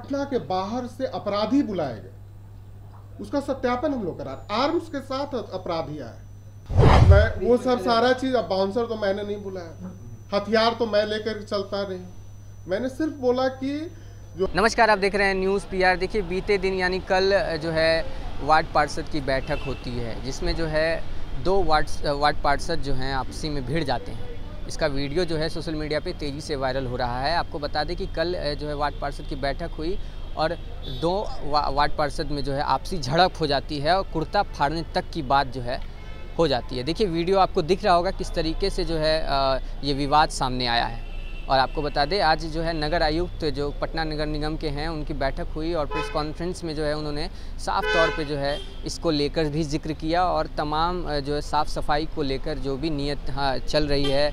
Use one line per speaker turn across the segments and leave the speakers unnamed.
पटना के बाहर से अपराधी बुलाए गए, उसका सत्यापन हम लोग करा, आर्म्स के साथ अपराधी आए। मैं वो सब सारा चीज, अब बाउंसर तो मैंने नहीं बुलाया, हथियार तो मैं लेकर चलता नहीं, मैंने सिर्फ बोला कि जो।
नमस्कार, आप देख रहे हैं न्यूज़ पीआर। देखिए, बीते दिन यानी कल जो है वार्ड पार्षद की बैठक होती है, जिसमें जो है दो वार्ड पार्षद जो हैं आपसी में भिड़ जाते हैं। इसका वीडियो जो है सोशल मीडिया पे तेज़ी से वायरल हो रहा है। आपको बता दें कि कल जो है वार्ड पार्षद की बैठक हुई और दो वार्ड पार्षद में जो है आपसी झड़प हो जाती है और कुर्ता फाड़ने तक की बात जो है हो जाती है। देखिए, वीडियो आपको दिख रहा होगा किस तरीके से जो है ये विवाद सामने आया है। और आपको बता दें, आज जो है नगर आयुक्त जो पटना नगर निगम के हैं उनकी बैठक हुई और प्रेस कॉन्फ्रेंस में जो है उन्होंने साफ तौर पे जो है इसको लेकर भी जिक्र किया और तमाम जो है साफ़ सफाई को लेकर जो भी नीयत चल रही है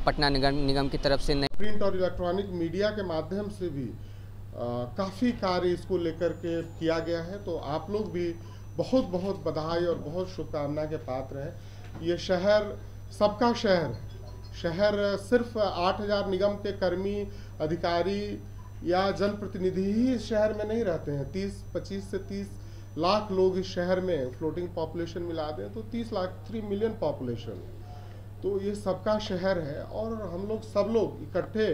पटना नगर निगम की तरफ से।
प्रिंट और इलेक्ट्रॉनिक मीडिया के माध्यम से भी काफ़ी कार्य इसको लेकर के किया गया है, तो आप लोग भी बहुत बहुत बधाई और बहुत शुभकामना के पात्र हैं। ये शहर सबका शहर है। शहर सिर्फ 8000 निगम के कर्मी, अधिकारी या जनप्रतिनिधि ही इस शहर में नहीं रहते हैं। 25 से 30 लाख लोग इस शहर में, फ्लोटिंग पॉपुलेशन मिला दें तो 3 मिलियन पॉपुलेशन, तो ये सबका शहर है। और हम लोग सब लोग इकट्ठे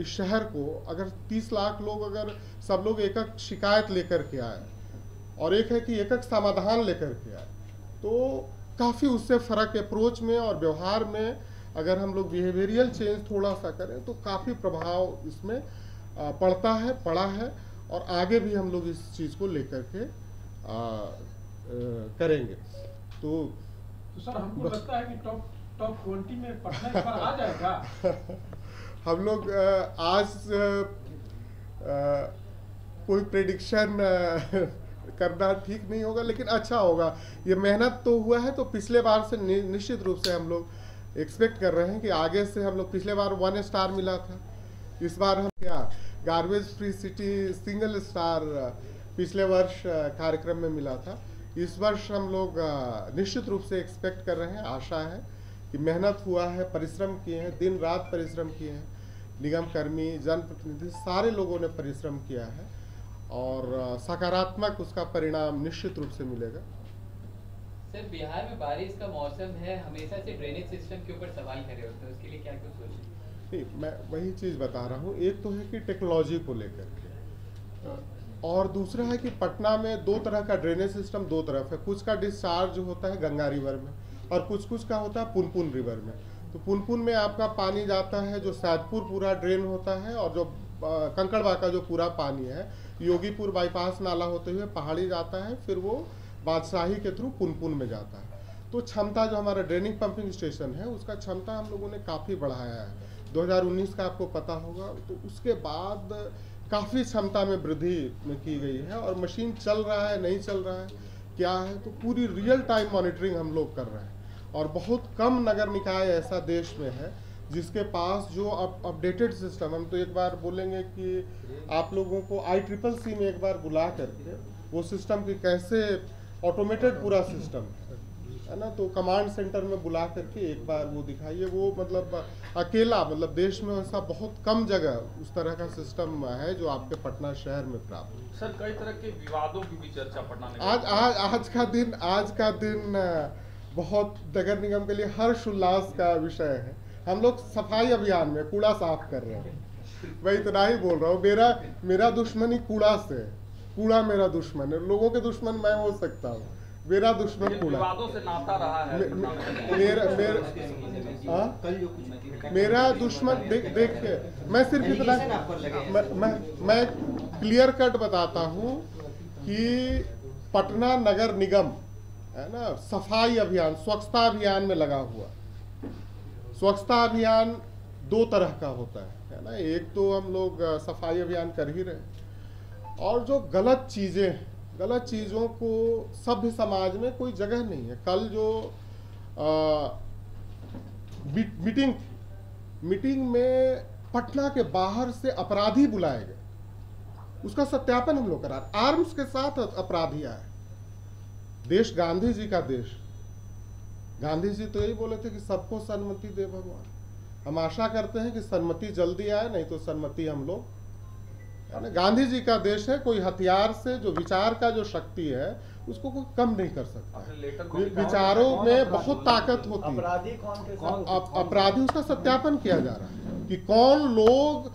इस शहर को, अगर 30 लाख लोग, अगर सब लोग एक एक शिकायत लेकर के आए और एक है कि एक एक समाधान लेकर के आए, तो काफ़ी उससे फ़र्क अप्रोच में और व्यवहार में अगर हम लोग बिहेवियरल चेंज थोड़ा सा करें तो काफ़ी प्रभाव इसमें पड़ा है और आगे भी हम लोग इस चीज़ को लेकर के करेंगे। तो
सर, हमको लगता है कि टॉप 20 में पटना इस बार आ जाएगा।
हम लोग आज कोई प्रेडिक्शन करना ठीक नहीं होगा, लेकिन अच्छा होगा। ये मेहनत तो हुआ है, तो पिछले बार से निश्चित रूप से हम लोग एक्सपेक्ट कर रहे हैं कि आगे से हम लोग, पिछले बार 1 स्टार मिला था, इस बार हम क्या garbage free city single star पिछले वर्ष कार्यक्रम में मिला था। इस वर्ष हम लोग निश्चित रूप से एक्सपेक्ट कर रहे हैं, आशा है कि मेहनत हुआ है, परिश्रम किए हैं, दिन रात परिश्रम किए हैं, निगम कर्मी, जनप्रतिनिधि सारे लोगों ने परिश्रम किया है और सकारात्मक उसका परिणाम निश्चित रूप से मिलेगा।
सर, बिहार में बारिश का मौसम है, हमेशा से ड्रेनेज सिस्टम के ऊपर सवाल खड़े होते हैं, उसके लिए क्या कुछ सोचें?
नहीं, मैं वही चीज़ बता रहा हूँ। एक तो है कि टेक्नोलॉजी को लेकर के, और दूसरा है कि पटना में 2 तरह का ड्रेनेज सिस्टम 2 तरफ है। कुछ का डिस्चार्ज होता है गंगा रिवर में और कुछ का होता है पुनपुन रिवर में। तो पुनपुन में आपका पानी जाता है, जो सैदपुर पूरा ड्रेन होता है, और जो कंकड़वा का जो पूरा पानी है योगीपुर बाईपास नाला होते हुए पहाड़ी जाता है, फिर वो बादशाही के थ्रू पुनपुन में जाता है। तो क्षमता, जो हमारा ड्रेनिंग पंपिंग स्टेशन है, उसका क्षमता हम लोगों ने काफ़ी बढ़ाया है। 2019 का आपको पता होगा, तो उसके बाद काफ़ी क्षमता में वृद्धि की गई है और मशीन चल रहा है, नहीं चल रहा है, क्या है, तो पूरी रियल टाइम मॉनिटरिंग हम लोग कर रहे हैं। और बहुत कम नगर निकाय ऐसा देश में है जिसके पास जो अपडेटेड सिस्टम, हम तो एक बार बोलेंगे कि आप लोगों को ICCC में एक बार बुला करके वो सिस्टम की कैसे ऑटोमेटेड पूरा सिस्टम है ना, तो कमांड सेंटर में बुला करके एक बार वो दिखाइए। वो मतलब अकेला, मतलब देश में ऐसा बहुत कम जगह उस तरह का सिस्टम है जो आपके पटना शहर में प्राप्त है।
सर, कई तरह के विवादों की भी चर्चा पटना में
आज का दिन बहुत नगर निगम के लिए हर्ष उल्लास का विषय है। हम लोग सफाई अभियान में कूड़ा साफ कर रहे हैं, मैं इतना ही बोल रहा हूँ। मेरा दुश्मनी कूड़ा से, कूड़ा मेरा दुश्मन है। लोगों के दुश्मन मैं हो सकता हूँ, मेरा दुश्मन कूड़ा।
विवादों से नाता रहा है।
मेरा दुश्मन देख के मैं सिर्फ इतना, मैं क्लियर कट बताता हूँ कि पटना नगर निगम है ना, सफाई अभियान, स्वच्छता अभियान में लगा हुआ। स्वच्छता अभियान 2 तरह का होता है ना, एक तो हम लोग सफाई अभियान कर ही रहे, और जो गलत चीज़ों को सभ्य समाज में कोई जगह नहीं है। कल जो मीटिंग में पटना के बाहर से अपराधी बुलाए गए, उसका सत्यापन हम लोग करा, आर्म्स के साथ अपराधी आए। देश गांधी जी का देश, गांधी जी तो यही बोले थे कि सबको सन्मति दे भगवान। हम आशा करते हैं कि सन्मति जल्दी आए, नहीं तो सन्मति हम लोग है ना। गांधी जी का देश है, कोई हथियार से जो विचार का जो शक्ति है उसको कोई कम नहीं कर सकता। विचारों में बहुत ताकत होती है।
अपराधी कौन थे?
अपराधी उसका सत्यापन किया जा रहा है कि कौन लोग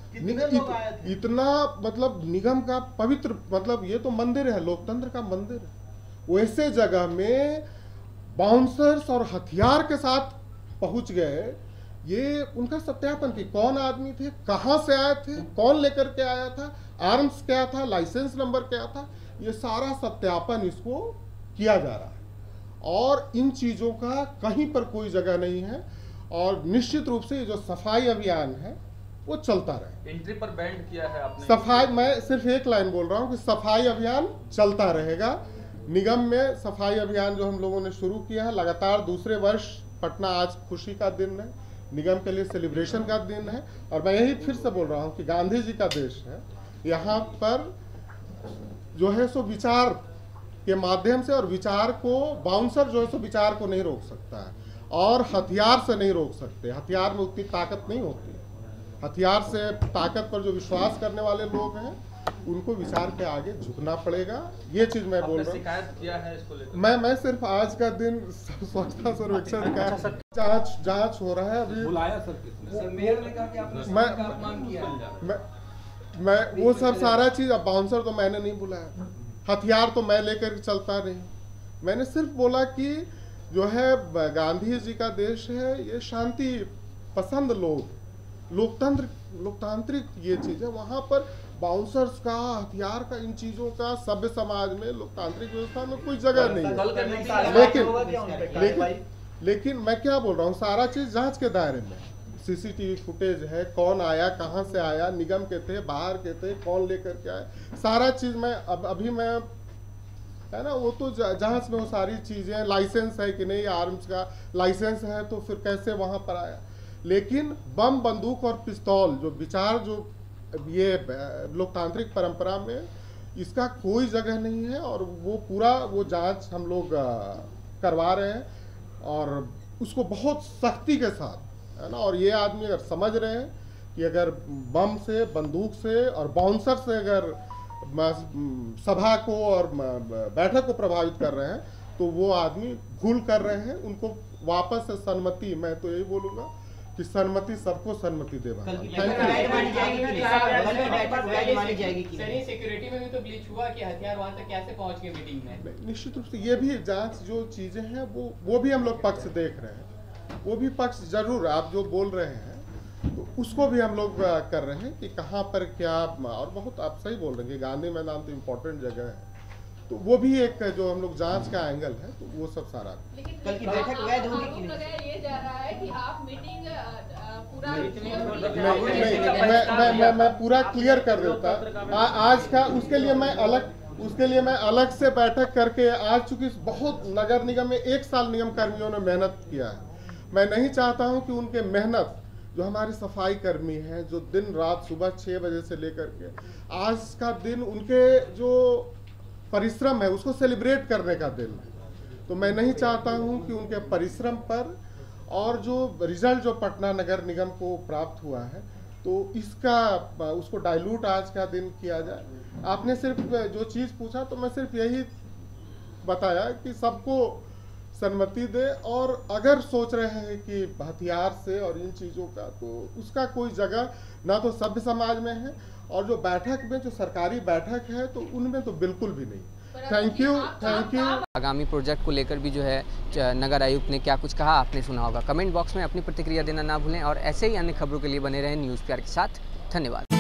इतना मतलब निगम का पवित्र, मतलब ये तो मंदिर है, लोकतंत्र का मंदिर है, वैसे जगह में बाउंसर्स और हथियार के साथ पहुंच गए। ये उनका सत्यापन कि कौन आदमी थे, कहां से आए थे, कौन लेकर के आया था, आर्म्स क्या था, लाइसेंस नंबर क्या था, ये सारा सत्यापन इसको किया जा रहा है। और इन चीज़ों का कहीं पर कोई जगह नहीं है। और निश्चित रूप से ये जो सफाई अभियान है वो चलता रहे।
एंट्री पर बैंड किया है आपने।
सफाई, मैं सिर्फ एक लाइन बोल रहा हूँ कि सफाई अभियान चलता रहेगा। निगम में सफाई अभियान जो हम लोगों ने शुरू किया है लगातार दूसरे वर्ष, पटना आज खुशी का दिन है, निगम के लिए सेलिब्रेशन का दिन है। और मैं यही फिर से बोल रहा हूँ कि गांधी जी का देश है, यहाँ पर जो है सो विचार के माध्यम से, और विचार को बाउंसर जो है सो विचार को नहीं रोक सकता है और हथियार से नहीं रोक सकते। हथियार में उतनी ताकत नहीं होती। हथियार से ताकत पर जो विश्वास करने वाले लोग हैं उनको विचार के आगे झुकना पड़ेगा। ये चीज मैं बोल रहा हूँ।
शिकायत किया है इसको लेकर?
मैं सिर्फ आज का दिन स्वच्छता सर्वेक्षण का जांच हो रहा है अभी।
बुलाया सर किसने?
सर मेयर ने कहा कि आपने
मैं
अपमान किया।
मैं वो सब सारा चीज, अब बाउंसर तो मैंने नहीं बुलाया, हथियार तो मैं लेकर चलता नहीं। मैंने सिर्फ बोला कि जो है गांधी जी का देश है, ये शांति पसंद लोग, लोकतांत्रिक ये चीज है। वहां पर बाउंसर्स का, हथियार का, इन चीजों का सभ्य समाज में, लोकतांत्रिक व्यवस्था में कोई जगह नहीं है। लेकिन मैं क्या बोल रहा हूँ, सारा चीज जांच के दायरे में। सीसीटीवी फुटेज है, कौन आया, कहाँ से आया, निगम के थे, बाहर के थे, कौन लेकर के आए, सारा चीज मैं अभी मैं, है ना, वो तो जांच में वो सारी चीजें, लाइसेंस है कि नहीं, आर्म्स का लाइसेंस है तो फिर कैसे वहां पर आया। लेकिन बम, बंदूक और पिस्तौल जो विचार, जो ये लोकतांत्रिक परंपरा में इसका कोई जगह नहीं है। और वो पूरा वो जांच हम लोग करवा रहे हैं और उसको बहुत सख्ती के साथ, है ना। और ये आदमी अगर समझ रहे हैं कि अगर बम से, बंदूक से और बाउंसर से अगर सभा को और बैठक को प्रभावित कर रहे हैं तो वो आदमी भूल कर रहे हैं। उनको वापस से सन्मति, मैं तो यही बोलूँगा कि सन्मति सबको सन्मति देवा।
सिक्योरिटी में भी तो ब्लीच हुआ कि हथियार वहां तक कैसे पहुंच गए मीटिंग में?
निश्चित रूप से ये भी जांच जो चीजें हैं वो भी हम लोग पक्ष देख रहे हैं। वो भी पक्ष जरूर आप जो बोल रहे हैं तो उसको भी हम लोग कर रहे हैं कि कहाँ पर क्या, और बहुत आप सही बोल रहे हैं कि गांधी मैदान तो इम्पोर्टेंट जगह है, तो वो भी एक जो हम लोग जांच का एंगल है तो वो सब सारा।
कल की बैठक वैध होगी कि
नहीं? ये जा रहा है कि आप मीटिंग पूरा
मैं पूरा क्लियर कर देता आज का। उसके लिए मैं अलग से बैठक करके, आज चूंकि बहुत नगर निगम में 1 साल निगम कर्मियों ने मेहनत किया है, मैं नहीं चाहता हूं कि उनके मेहनत, जो हमारे सफाई कर्मी हैं, जो दिन रात सुबह 6 बजे से लेकर के आज का दिन, उनके जो परिश्रम है उसको सेलिब्रेट करने का दिन है। तो मैं नहीं चाहता हूं कि उनके परिश्रम पर और जो रिजल्ट जो पटना नगर निगम को प्राप्त हुआ है तो इसका उसको डाइल्यूट आज का दिन किया जाए। आपने सिर्फ जो चीज़ पूछा तो मैं सिर्फ यही बताया कि सबको सन्मति दे, और अगर सोच रहे हैं कि हथियार से और इन चीज़ों का, तो उसका कोई जगह ना तो सभ्य समाज में है, और जो बैठक में, जो सरकारी बैठक है तो उनमें तो बिल्कुल भी नहीं। Thank you.
आगामी प्रोजेक्ट को लेकर भी जो है नगर आयुक्त ने क्या कुछ कहा आपने सुना होगा। कमेंट बॉक्स में अपनी प्रतिक्रिया देना ना भूलें और ऐसे ही अन्य खबरों के लिए बने रहें न्यूज़ पीआर के साथ। धन्यवाद।